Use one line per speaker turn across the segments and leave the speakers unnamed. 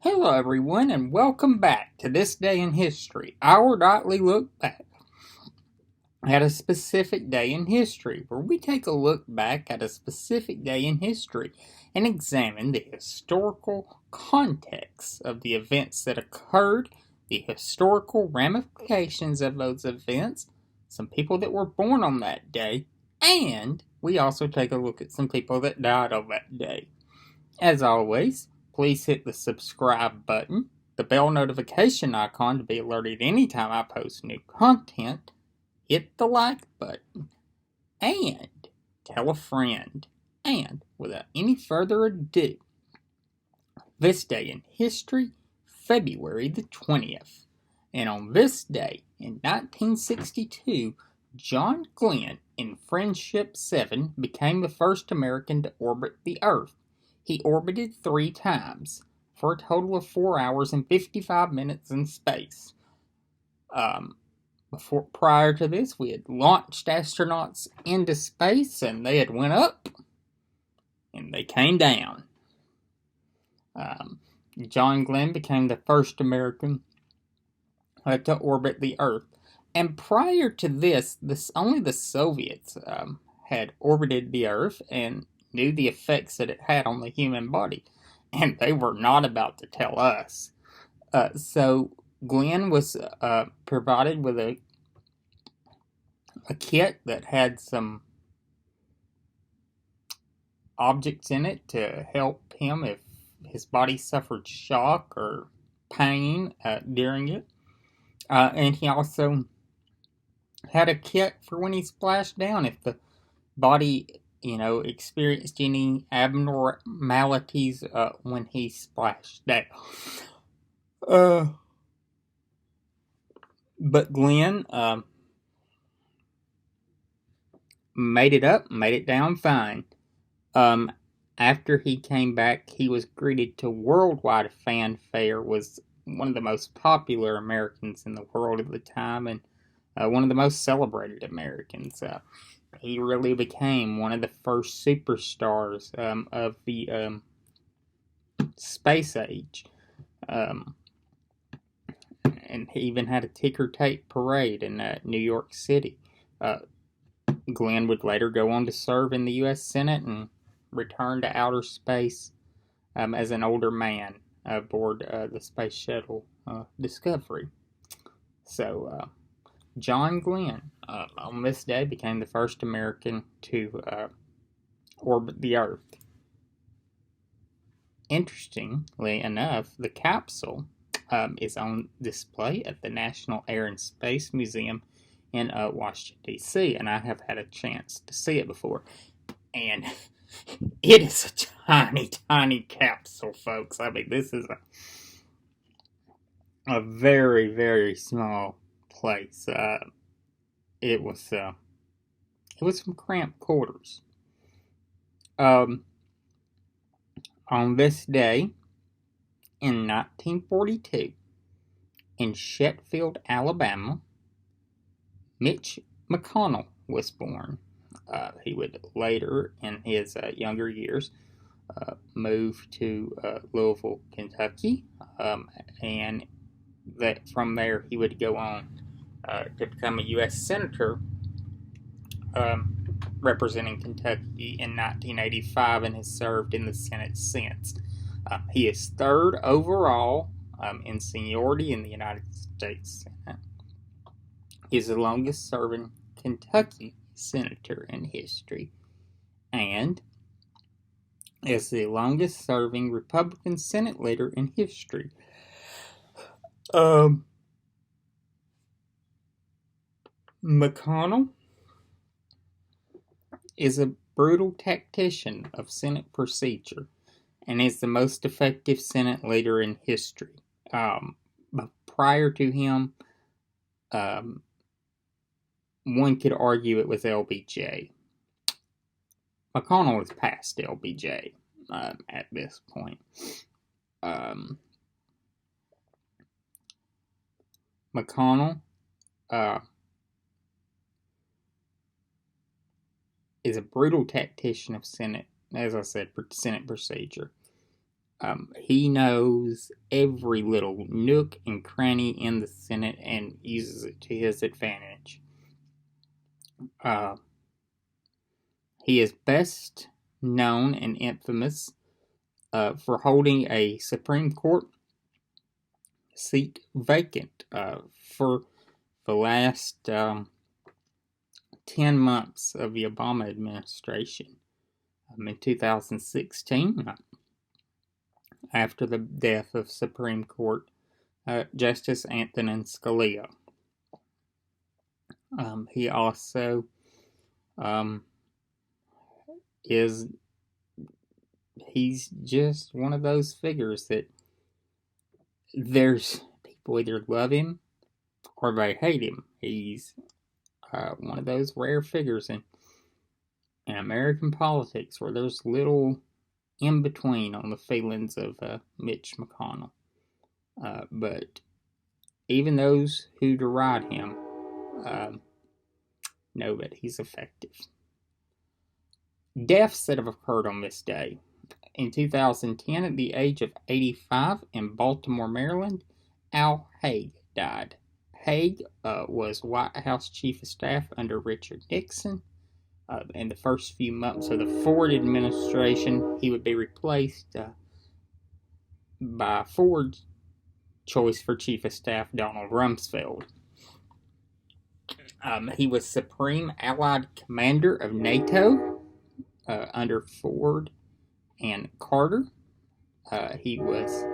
Hello, everyone, and welcome back to This Day in History, our nightly look back at a specific day in history, where we take a look back at a specific day in history and examine the historical context of the events that occurred, the historical ramifications of those events, some people that were born on that day, and we also take a look at some people that died on that day. As always, please hit the subscribe button, the bell notification icon to be alerted anytime I post new content, hit the like button, and tell a friend. And without any further ado, this day in history, February the 20th. And on this day in 1962, John Glenn in Friendship 7 became the first American to orbit the Earth. He orbited 3 times, for a total of 4 hours and 55 minutes in space. Prior to this, we had launched astronauts into space, and they had went up, and they came down. John Glenn became the first American to orbit the Earth. And prior to this, only the Soviets had orbited the Earth and knew the effects that it had on the human body. And they were not about to tell us. So Glenn was provided with a kit that had some objects in it to help him if his body suffered shock or pain during it. And he also had a kit for when he splashed down if the body, experienced any abnormalities when he splashed down. But Glenn made it down fine. After he came back, he was greeted to worldwide fanfare, was one of the most popular Americans in the world at the time, and one of the most celebrated Americans. He really became one of the first superstars of the space age. And he even had a ticker tape parade in New York City. Glenn would later go on to serve in the U.S. Senate and return to outer space as an older man aboard the Space Shuttle Discovery. So, John Glenn, on this day, became the first American to orbit the Earth. Interestingly enough, the capsule is on display at the National Air and Space Museum in Washington, D.C., and I have had a chance to see it before. And it is a tiny, tiny capsule, folks. I mean, this is a very, very small place. It was some cramped quarters. On this day in 1942, in Sheffield, Alabama, Mitch McConnell was born. He would later, in his younger years, move to Louisville, Kentucky, and that from there he would go on to become a U.S. Senator representing Kentucky in 1985 and has served in the Senate since. He is third overall in seniority in the United States Senate. He is the longest serving Kentucky senator in history and is the longest serving Republican Senate leader in history. McConnell is a brutal tactician of Senate procedure and is the most effective Senate leader in history. Prior to him, one could argue it was LBJ. McConnell is past LBJ at this point. McConnell is a brutal tactician of Senate, as I said, Senate procedure. He knows every little nook and cranny in the Senate and uses it to his advantage. He is best known and infamous for holding a Supreme Court seat vacant for the last 10 months of the Obama administration. In 2016, after the death of Supreme Court Justice Antonin Scalia. He also he's just one of those figures that there's people either love him or they hate him. He's one of those rare figures in American politics where there's little in between on the feelings of Mitch McConnell. But even those who deride him know that he's effective. Deaths that have occurred on this day. In 2010, at the age of 85 in Baltimore, Maryland, Al Haig died. Haig was White House Chief of Staff under Richard Nixon. In the first few months of the Ford administration, he would be replaced by Ford's choice for Chief of Staff, Donald Rumsfeld. He was Supreme Allied Commander of NATO under Ford and Carter. He was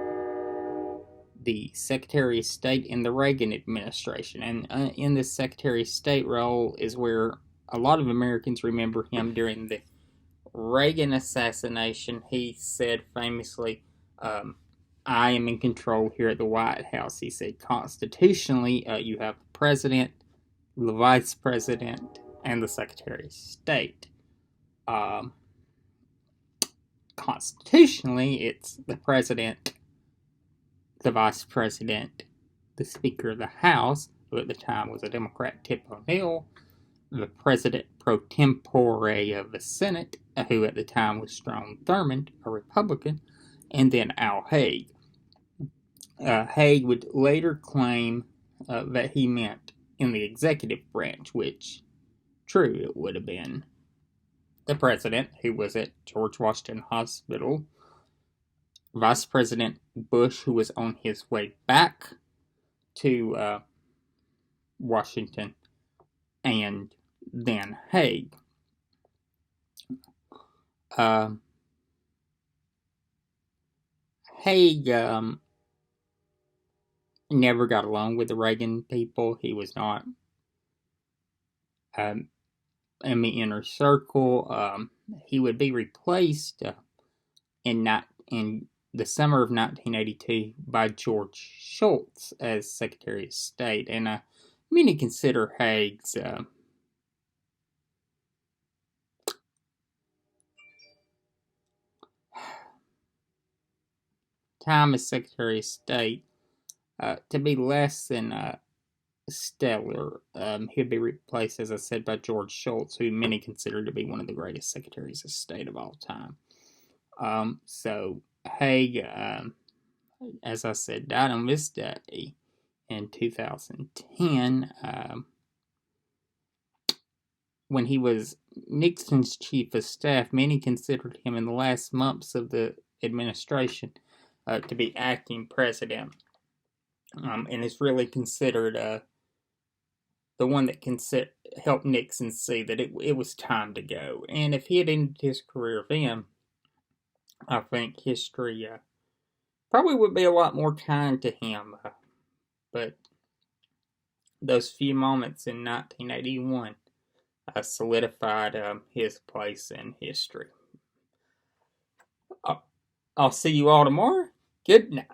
the Secretary of State in the Reagan administration. And in this Secretary of State role is where a lot of Americans remember him during the Reagan assassination. He said famously, I am in control here at the White House. He said, constitutionally, you have the President, the Vice President, and the Secretary of State. Constitutionally, it's the President, the Vice President, the Speaker of the House, who at the time was a Democrat, Tip O'Neill, the President pro tempore of the Senate, who at the time was Strom Thurmond, a Republican, and then Al Haig. Haig would later claim that he meant in the executive branch, which, true, it would have been the President, who was at George Washington Hospital, Vice President Bush, who was on his way back to Washington, and then Haig. Haig never got along with the Reagan people. He was not in the inner circle. He would be replaced in the summer of 1982 by George Shultz as Secretary of State. And many consider Haig's time as Secretary of State to be less than stellar. He'd be replaced, as I said, by George Shultz, who many consider to be one of the greatest Secretaries of State of all time. So Haig, as I said, died on this day in 2010. When he was Nixon's Chief of Staff, many considered him in the last months of the administration to be acting president, and is really considered the one that helped Nixon see that it was time to go. And if he had ended his career then, I think history probably would be a lot more kind to him. But those few moments in 1981 solidified his place in history. I'll see you all tomorrow. Good night.